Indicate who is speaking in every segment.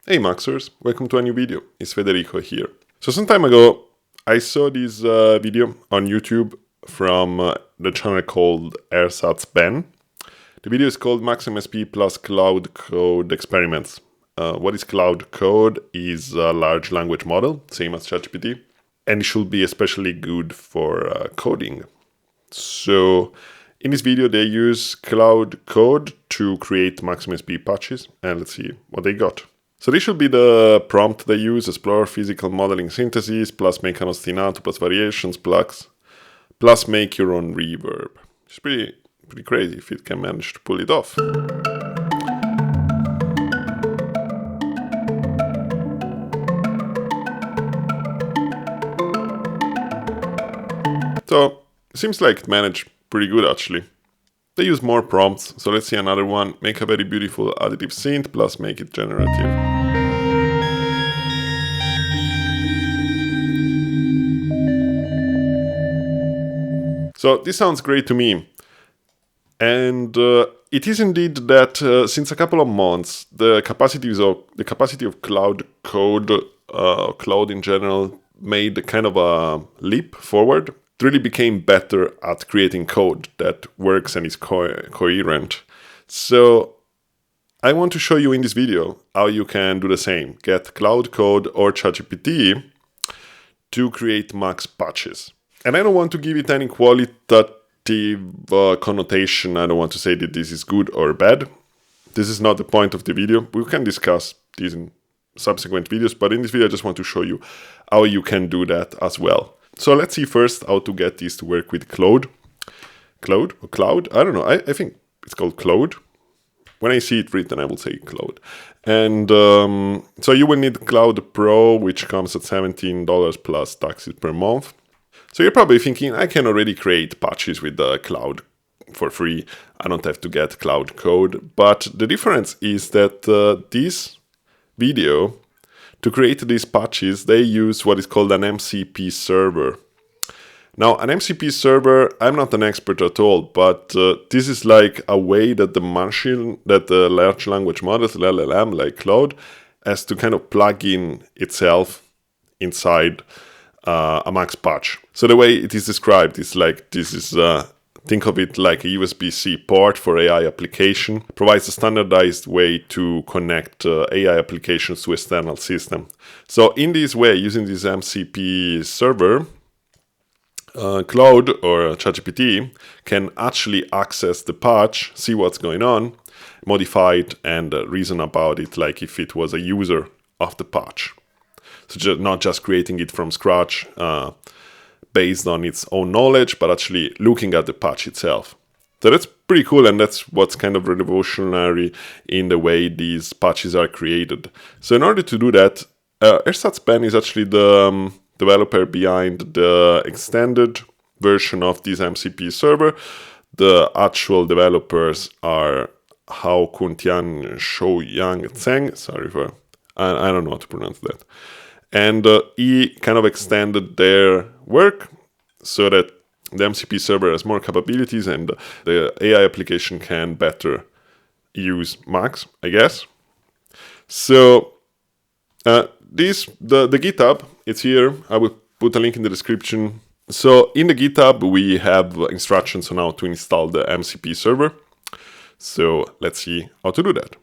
Speaker 1: Hey Maxers, welcome to a new video. It's Federico here. So some time ago, I saw this video on YouTube from the channel called MCP. The video is called MaxMSP plus Claude Code Experiments. What is Claude Code? Is a large language model, same as ChatGPT, and it should be especially good for coding. So in this video, they use Claude Code to create MaxMSP patches, and let's see what they got. So this should be the prompt they use: explore physical modeling synthesis, plus make an ostinato, plus variations, plus make your own reverb. It's pretty crazy if it can manage to pull it off. So it seems like it managed pretty good actually. They use more prompts, so let's see another one. Make a very beautiful additive synth, plus make it generative. So this sounds great to me. And it is indeed that since a couple of months, the capacity of Claude Code, Claude in general, made kind of a leap forward. It really became better at creating code that works and is coherent. So I want to show you in this video how you can do the same. Get Claude Code or ChatGPT to create max patches. And I don't want to give it any qualitative connotation. I don't want to say that this is good or bad. This is not the point of the video. We can discuss these in subsequent videos, but in this video I just want to show you how you can do that as well. So let's see first how to get this to work with Claude. Claude or Cloud? I don't know. I think it's called Claude. When I see it written, I will say Claude. And so you will need Claude Pro, which comes at $17 plus taxes per month. So you're probably thinking, I can already create patches with the Claude for free. I don't have to get Claude Code. But the difference is that this video, to create these patches, they use what is called an MCP server. Now, an MCP server, I'm not an expert at all, but this is like a way that the large language models, LLM, like Claude, has to kind of plug in itself inside a max patch. So the way it is described is like think of it like a USB-C port for AI application. It provides a standardized way to connect AI applications to external system. So in this way, using this MCP server, Claude or ChatGPT can actually access the patch, see what's going on, modify it, and reason about it like if it was a user of the patch. So not just creating it from scratch based on its own knowledge, but actually looking at the patch itself. So that's pretty cool, and that's what's kind of revolutionary in the way these patches are created. So in order to do that, MCP is actually the developer behind the extended version of this MCP server. The actual developers are Hao Kuntian Shouyang Tseng. Sorry for, I don't know how to pronounce that. And he kind of extended their work so that the MCP server has more capabilities and the AI application can better use Max, I guess. So the GitHub, it's here. I will put a link in the description. So in the GitHub, we have instructions on how to install the MCP server. So let's see how to do that.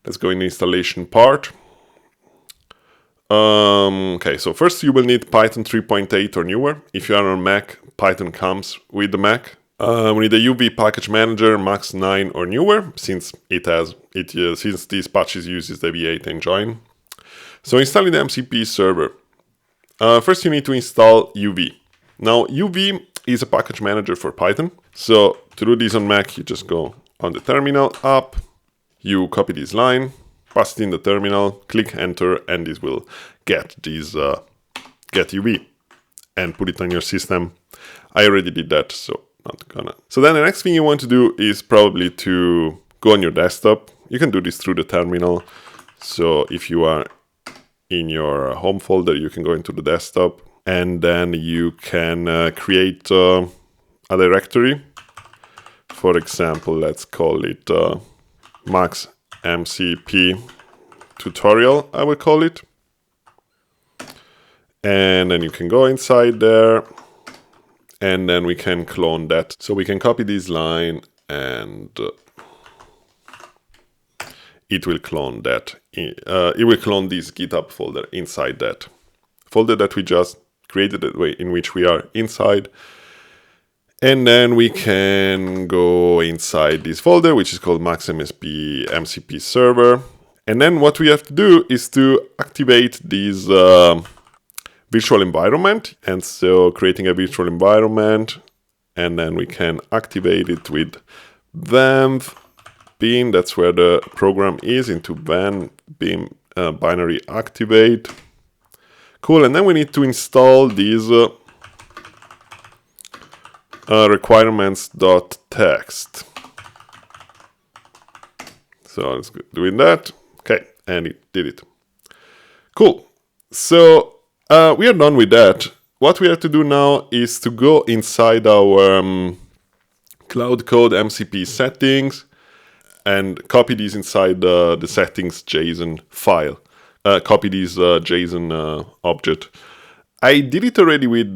Speaker 1: Let's go in the installation part. Okay, so first you will need Python 3.8 or newer. If you are on Mac, Python comes with the Mac. We need a UV package manager, Max 9 or newer, since since these patches uses the V8 engine. So installing the MCP server. First you need to install UV. Now UV is a package manager for Python. So to do this on Mac, you just go on the terminal app, you copy this line, pass it in the terminal, click enter, and this will get get UV and put it on your system. I already did that, so not gonna. So then the next thing you want to do is probably to go on your desktop. You can do this through the terminal. So if you are in your home folder, you can go into the desktop, and then you can create a directory. For example, let's call it Max MCP tutorial, I will call it. And then you can go inside there, and then we can clone that. So we can copy this line, and it will clone that. It will clone this GitHub folder inside that folder that we just created, that way in which we are inside. And then we can go inside this folder, which is called MaxMSP MCP server. And then what we have to do is to activate this virtual environment. And so creating a virtual environment, and then we can activate it with venv bin. That's where the program is, into venv bin binary activate. Cool. And then we need to install these requirements.txt. So let's do that. Okay, and it did it. Cool. So we are done with that. What we have to do now is to go inside our Claude Code MCP settings and copy these inside the settings JSON file. Copy this JSON object. I did it already with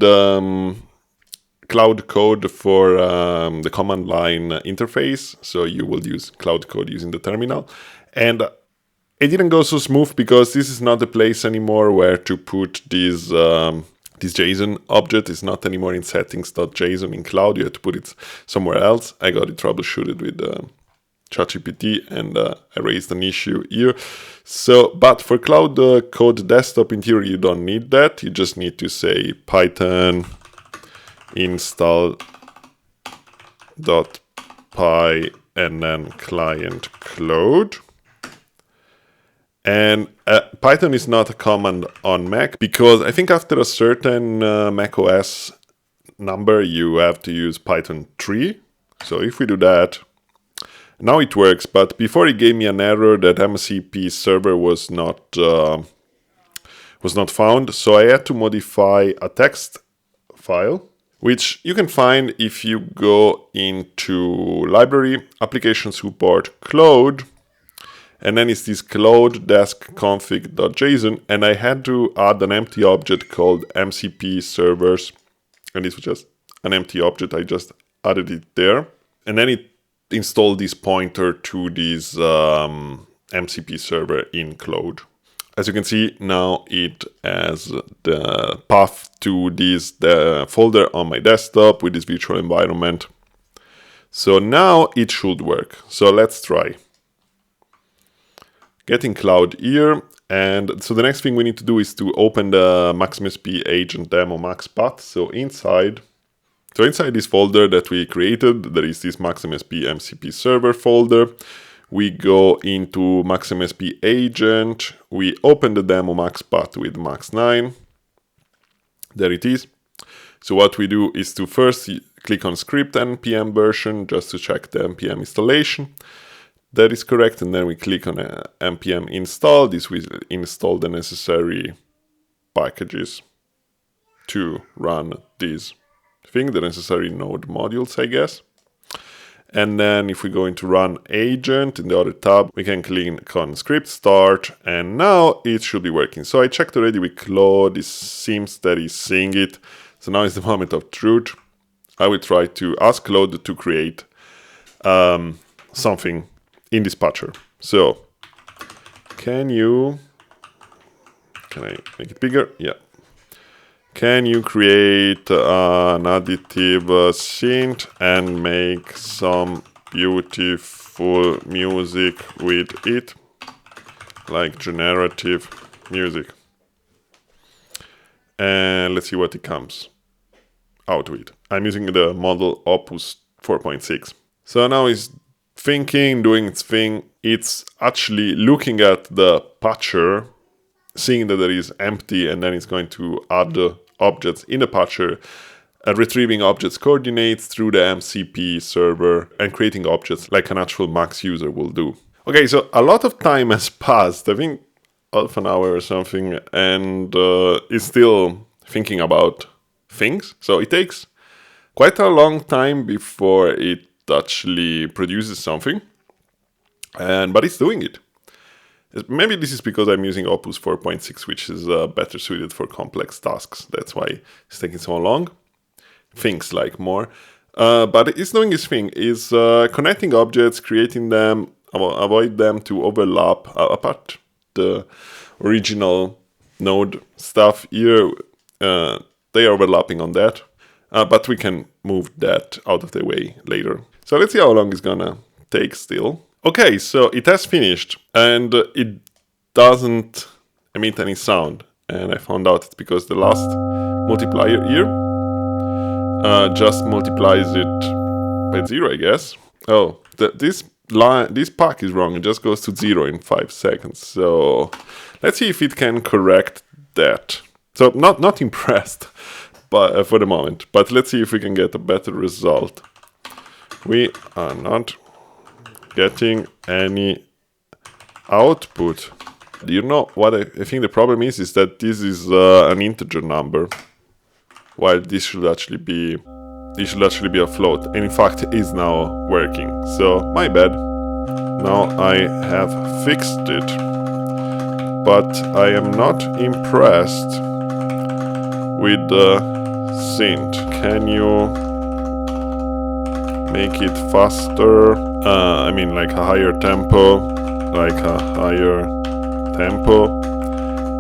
Speaker 1: Claude Code for the command line interface. So you will use Claude Code using the terminal. And it didn't go so smooth because this is not the place anymore where to put this JSON object. It's not anymore in settings.json in Claude. You have to put it somewhere else. I got it troubleshooted with ChatGPT, and I raised an issue here. So, but for Claude Code Desktop in theory, you don't need that. You just need to say Python install.py and then client Claude. And Python is not a command on Mac, because I think after a certain Mac OS number, you have to use Python 3. So if we do that, now it works, but before it gave me an error that MCP server was not found. So I had to modify a text file, which you can find if you go into library, application support, Claude, and then it's this Claude desk config.json, and I had to add an empty object called MCP servers, and this was just an empty object. I just added it there, and then it installed this pointer to this MCP server in Claude. As you can see, now it has the path to this folder on my desktop with this virtual environment. So now it should work. So let's try. Getting Claude here. And so the next thing we need to do is to open the MaxMSP agent demo maxpath. So inside this folder that we created, there is this MaxMSP MCP server folder. We go into MaxMSP agent. We open the demo maxpath with max9. There it is. So what we do is to first click on script npm version just to check the npm installation. That is correct, and then we click on npm install. This will install the necessary packages to run this thing, the necessary node modules, I guess. And then if we go into run agent in the other tab, we can click on script start, and now it should be working. So I checked already with Claude. It seems that he's seeing it. So now is the moment of truth. I will try to ask Claude to create something in dispatcher. So can I make it bigger? Yeah. Can you create an additive synth and make some beautiful music with it, like generative music? And let's see what it comes out with. I'm using the model Opus 4.6. So now it's thinking, doing its thing. It's actually looking at the patcher, seeing that there is empty, and then it's going to add the objects in the patcher, retrieving objects coordinates through the MCP server and creating objects like an actual Max user will do. Okay, so a lot of time has passed, I think half an hour or something, and it's still thinking about things. So it takes quite a long time before it actually produces something, but it's doing it. Maybe this is because I'm using Opus 4.6, which is better suited for complex tasks. That's why it's taking so long. Things like more. But it's doing its thing. It's connecting objects, creating them, avoid them to overlap. Apart the original node stuff here, they are overlapping on that. But we can move that out of the way later. So let's see how long it's gonna take still. Okay, so it has finished, and it doesn't emit any sound. And I found out it's because the last multiplier here just multiplies it by 0, I guess. Oh, this pack is wrong. It just goes to 0 in 5 seconds. So let's see if it can correct that. So not impressed, but for the moment. But let's see if we can get a better result. We are not getting any output. Do you know what I think the problem is that this is an integer number, while this should actually be a float, and in fact is now working. So my bad. Now I have fixed it, but I am not impressed with the synth. Can you make it faster? I mean, like a higher tempo,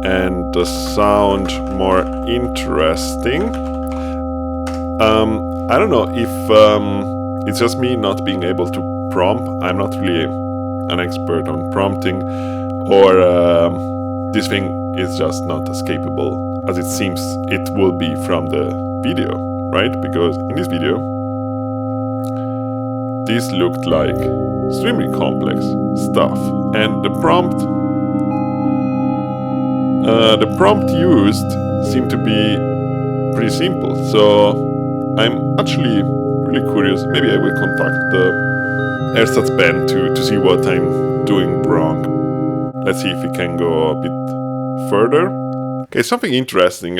Speaker 1: and the sound more interesting. I don't know if it's just me not being able to prompt. I'm not really an expert on prompting, or this thing is just not as capable as it seems it will be from the video, right? Because in this video, this looked like extremely complex stuff, and the prompt used seemed to be pretty simple. So I'm actually really curious. Maybe I will contact the ersatz band to see what I'm doing wrong. Let's see if we can go a bit further. Okay, something interesting.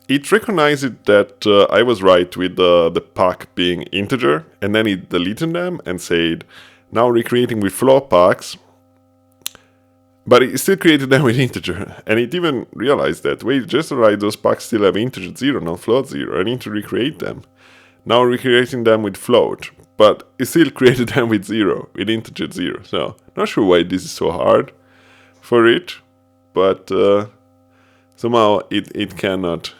Speaker 1: It recognized that I was right with the pack being integer, and then it deleted them and said, now recreating with float packs. But it still created them with integer, and it even realized that, wait, just right, those packs still have integer 0, not float 0. I need to recreate them. Now recreating them with float, but it still created them with 0, with integer 0. So, not sure why this is so hard for it, but somehow it cannot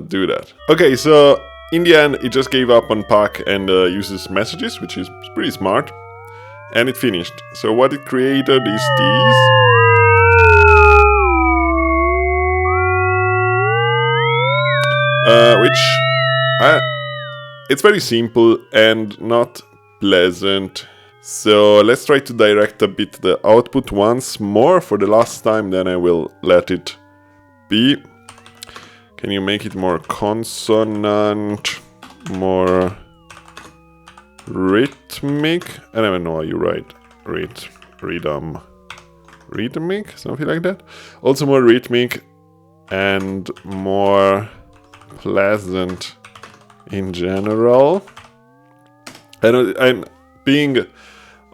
Speaker 1: do that. Okay, so in the end, it just gave up on pack and uses messages, which is pretty smart, and it finished. So what it created is these. It's very simple and not pleasant. So let's try to direct a bit the output once more for the last time, then I will let it be. Can you make it more consonant, more rhythmic? I never know how you write rhythmic, something like that. Also more rhythmic and more pleasant in general. I'm being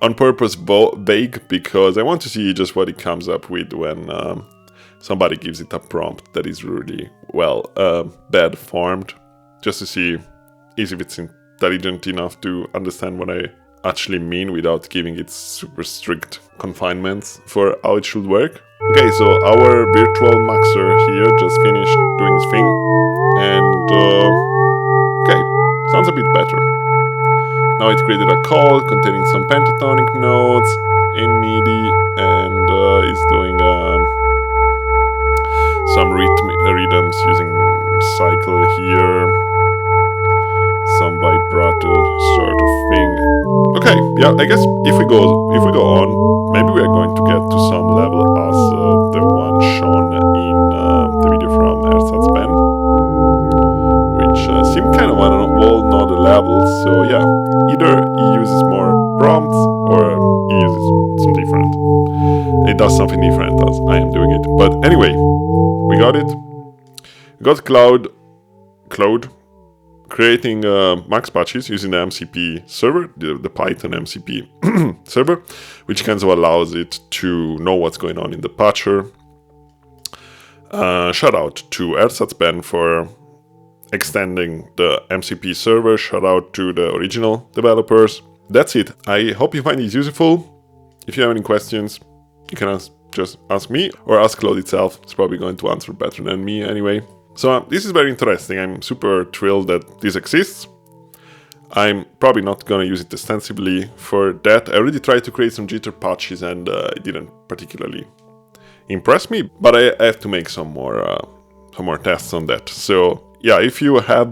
Speaker 1: on purpose vague because I want to see just what it comes up with when somebody gives it a prompt that is really bad formed, just to see if it's intelligent enough to understand what I actually mean without giving it super strict confinements for how it should work. Okay, so our virtual maxer here just finished doing his thing, and okay, sounds a bit better. Now it created a call containing some pentatonic notes in MIDI, and is doing some rhythms using cycle here, some vibrato sort of thing. Okay, yeah, I guess if we go on, maybe we are going to get to some level as the one shown in the video from Ersatz Ben, which seemed kind of well not a level. So yeah, either he uses more prompts or he uses some different. It does something different as I am doing it. But anyway, we got it. We got Claude. creating max patches using the MCP server, the Python MCP server, which kind of allows it to know what's going on in the patcher. Shout out to ErsatzBen for extending the MCP server. Shout out to the original developers. That's it. I hope you find this useful. If you have any questions, you can just ask me or ask Claude itself. It's probably going to answer better than me anyway. So this is very interesting. I'm super thrilled that this exists. I'm probably not going to use it extensively for that. I already tried to create some jitter patches and it didn't particularly impress me, but I have to make some more tests on that. So yeah, if you have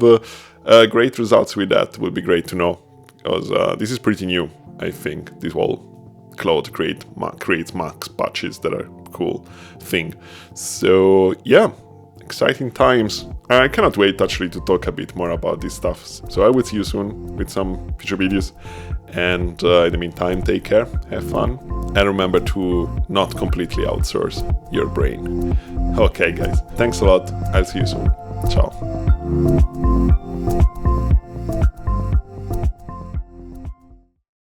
Speaker 1: great results with that, it would be great to know, because this is pretty new, I think, this whole Claude creates max patches that are a cool thing. So yeah, exciting times. I cannot wait actually to talk a bit more about this stuff. So I will see you soon with some future videos. And in the meantime, take care, have fun, and remember to not completely outsource your brain. Okay guys, thanks a lot. I'll see you soon. Ciao.